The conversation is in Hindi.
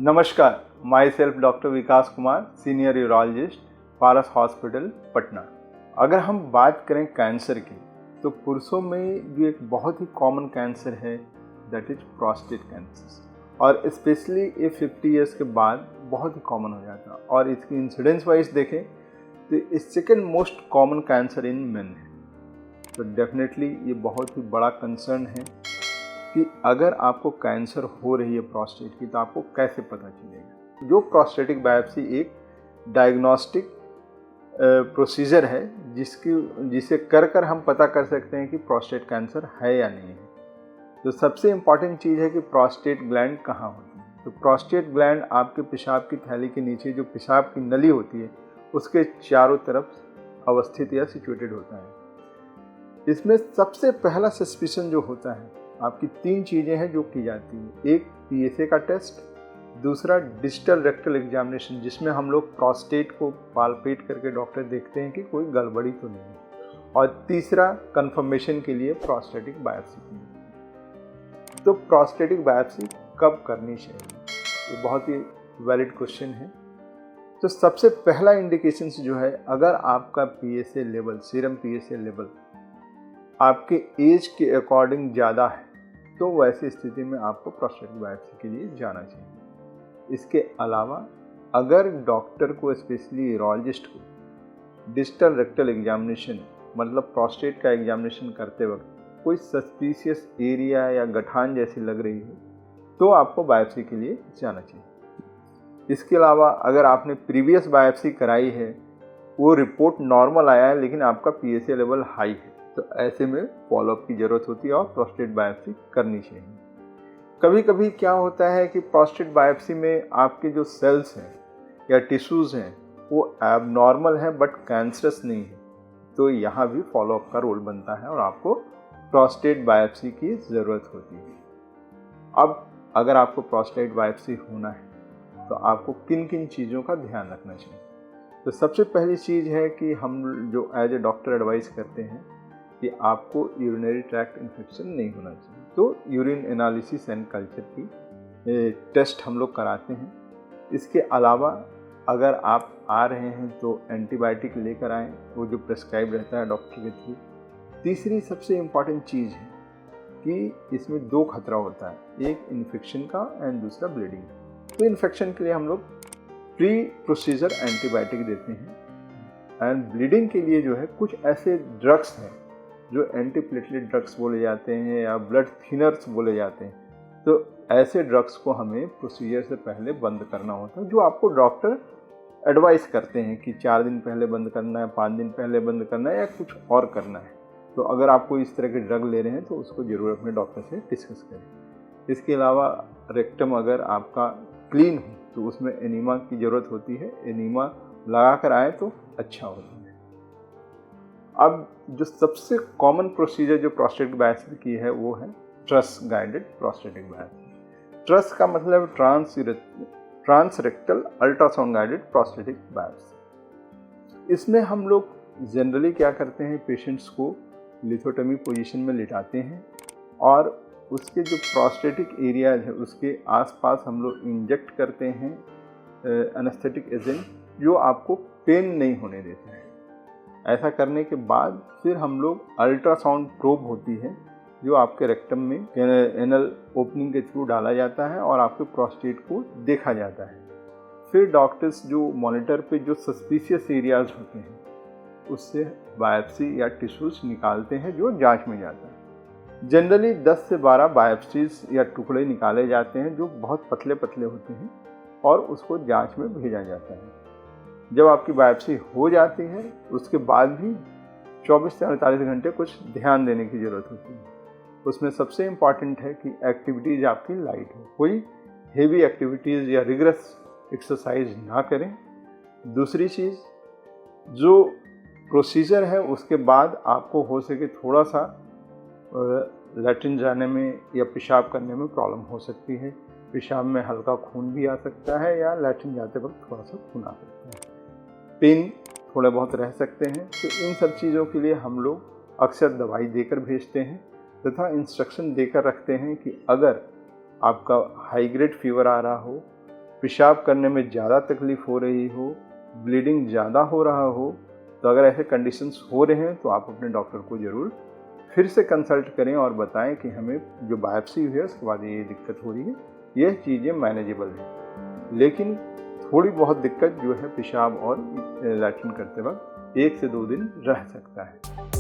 नमस्कार, my self doctor Vikas Kumar, senior urologist, Paras hospital, Patna. अगर हम बात करें कैंसर की, तो पुरुषों में जो एक बहुत ही कॉमन कैंसर है दैट इज प्रोस्टेट कैंसर, और स्पेशली ये 50 ईयर्स के बाद बहुत ही कॉमन हो जाता है। और इसकी इंसिडेंस वाइज देखें तो ये second most common cancer in main है। तो डेफिनेटली ये बहुत ही बड़ा कंसर्न है कि अगर आपको कैंसर हो रही है प्रोस्टेट की, तो आपको कैसे पता चलेगा। जो प्रोस्टेटिक बायोप्सी एक डायग्नोस्टिक प्रोसीजर है जिसे कर हम पता कर सकते हैं कि प्रोस्टेट कैंसर है या नहीं है। तो सबसे इम्पॉर्टेंट चीज़ है कि प्रोस्टेट ग्लैंड कहाँ होती है। तो प्रोस्टेट ग्लैंड आपके पेशाब की थैली के नीचे जो पेशाब की नली होती है उसके चारों तरफ अवस्थित या सिचुएटेड होता है। इसमें सबसे पहला सस्पिशन जो होता है, आपकी 3 चीज़ें हैं जो की जाती है। एक PSA का टेस्ट, दूसरा डिजिटल रेक्टल एग्जामिनेशन जिसमें हम लोग प्रोस्टेट को पालपेट करके डॉक्टर देखते हैं कि कोई गड़बड़ी तो नहीं है, और तीसरा कंफर्मेशन के लिए प्रोस्टेटिक बायोप्सी। तो प्रोस्टेटिक बायोप्सी कब करनी चाहिए, ये बहुत ही वैलिड क्वेश्चन है। तो सबसे पहला इंडिकेशन जो है, अगर आपका PSA level, serum PSA level आपके एज के अकॉर्डिंग ज़्यादा है, तो वैसी स्थिति में आपको प्रोस्टेटिक बायोप्सी के लिए जाना चाहिए। इसके अलावा अगर डॉक्टर को, स्पेशली यूरोलॉजिस्ट को, डिजिटल रेक्टल एग्जामिनेशन मतलब प्रोस्टेट का एग्जामिनेशन करते वक्त कोई सस्पिशियस एरिया या गठान जैसी लग रही है, तो आपको बायोप्सी के लिए जाना चाहिए। इसके अलावा अगर आपने प्रीवियस बायोप्सी कराई है, वो रिपोर्ट नॉर्मल आया है लेकिन आपका PSA लेवल हाई है, तो ऐसे में फॉलोअप की ज़रूरत होती है और प्रोस्टेट बायोप्सी करनी चाहिए। कभी कभी क्या होता है कि प्रोस्टेट बायोप्सी में आपके जो सेल्स हैं या टिश्यूज़ हैं वो एबनॉर्मल हैं बट कैंसरस नहीं है, तो यहाँ भी फॉलोअप का रोल बनता है और आपको प्रोस्टेट बायोप्सी की ज़रूरत होती है। अब अगर आपको प्रोस्टेट बायोप्सी होना है तो आपको किन किन चीज़ों का ध्यान रखना चाहिए। तो सबसे पहली चीज़ है कि हम जो एज ए डॉक्टर एडवाइस करते हैं कि आपको यूरिनरी ट्रैक्ट इन्फेक्शन नहीं होना चाहिए। तो यूरिन एनालिसिस एंड कल्चर की टेस्ट हम लोग कराते हैं। इसके अलावा अगर आप आ रहे हैं तो एंटीबायोटिक लेकर आएँ, वो जो प्रेस्क्राइब रहता है डॉक्टर के थ्रू। तीसरी सबसे इम्पॉर्टेंट चीज़ है कि इसमें 2 खतरा होता है, एक इन्फेक्शन का एंड दूसरा ब्लीडिंग। तो इन्फेक्शन के लिए हम लोग प्री प्रोसीजर एंटीबायोटिक देते हैं, एंड ब्लीडिंग के लिए जो है कुछ ऐसे ड्रग्स हैं जो एंटीप्लेटलेट ड्रग्स बोले जाते हैं या ब्लड थिनर्स बोले जाते हैं। तो ऐसे ड्रग्स को हमें प्रोसीजर से पहले बंद करना होता है, जो आपको डॉक्टर एडवाइस करते हैं कि 4 दिन पहले बंद करना है, 5 दिन पहले बंद करना है या कुछ और करना है। तो अगर आप कोई इस तरह के ड्रग ले रहे हैं तो उसको ज़रूर अपने डॉक्टर से डिस्कस करें। इसके अलावा रेक्टम अगर आपका क्लीन हो तो उसमें एनीमा की ज़रूरत होती है, एनीमा लगा कर आए तो अच्छा होता है। अब जो सबसे कॉमन प्रोसीजर जो प्रोस्टेटिक बायोप्सी की है वो है TRUS guided prostatic biopsy. TRUS का मतलब trans rectal ultrasound guided prostatic biopsy. इसमें हम लोग जनरली क्या करते हैं, पेशेंट्स को लिथोटमी पोजीशन में लिटाते हैं और उसके जो प्रोस्टेटिक एरियाज है उसके आसपास हम लोग इंजेक्ट करते हैं एनेस्थेटिक एजेंट, जो आपको पेन नहीं होने देता है। ऐसा करने के बाद फिर हम लोग अल्ट्रासाउंड प्रोब होती है जो आपके रेक्टम में एनल ओपनिंग के थ्रू डाला जाता है और आपके प्रोस्टेट को देखा जाता है। फिर डॉक्टर्स जो मॉनिटर पे जो सस्पिशियस एरियाज होते हैं उससे बायोप्सी या टिश्यूज निकालते हैं जो जांच में जाता है। जनरली 10 से 12 बायोप्सीज या टुकड़े निकाले जाते हैं जो बहुत पतले पतले होते हैं और उसको जांच में भेजा जाता है। जब आपकी बायोप्सी हो जाती है उसके बाद भी 24 से 48 घंटे कुछ ध्यान देने की ज़रूरत होती है। उसमें सबसे इम्पॉर्टेंट है कि एक्टिविटीज़ आपकी लाइट हो, कोई हेवी एक्टिविटीज़ या रिगरस एक्सरसाइज ना करें। दूसरी चीज़, जो प्रोसीजर है उसके बाद आपको हो सके थोड़ा सा लैट्रिन जाने में या पेशाब करने में प्रॉब्लम हो सकती है। पेशाब में हल्का खून भी आ सकता है या लैट्रिन जाते वक्त थोड़ा सा खून आ सकता है। पेन थोड़े बहुत रह सकते हैं। तो इन सब चीज़ों के लिए हम लोग अक्सर दवाई देकर भेजते हैं तथा इंस्ट्रक्शन देकर रखते हैं कि अगर आपका हाई ग्रेड फीवर आ रहा हो पेशाब करने में ज़्यादा तकलीफ़ हो रही हो, ब्लीडिंग ज़्यादा हो रहा हो, तो अगर ऐसे कंडीशंस हो रहे हैं तो आप अपने डॉक्टर को ज़रूर फिर से कंसल्ट करें और बताएं कि हमें जो बायोप्सी हुई है उसके बाद ये दिक्कत हो रही है, यह चीज़ें मैनेजेबल हैं। लेकिन थोड़ी बहुत दिक्कत जो है पेशाब और लैट्रिन करते वक्त 1 से 2 दिन रह सकता है।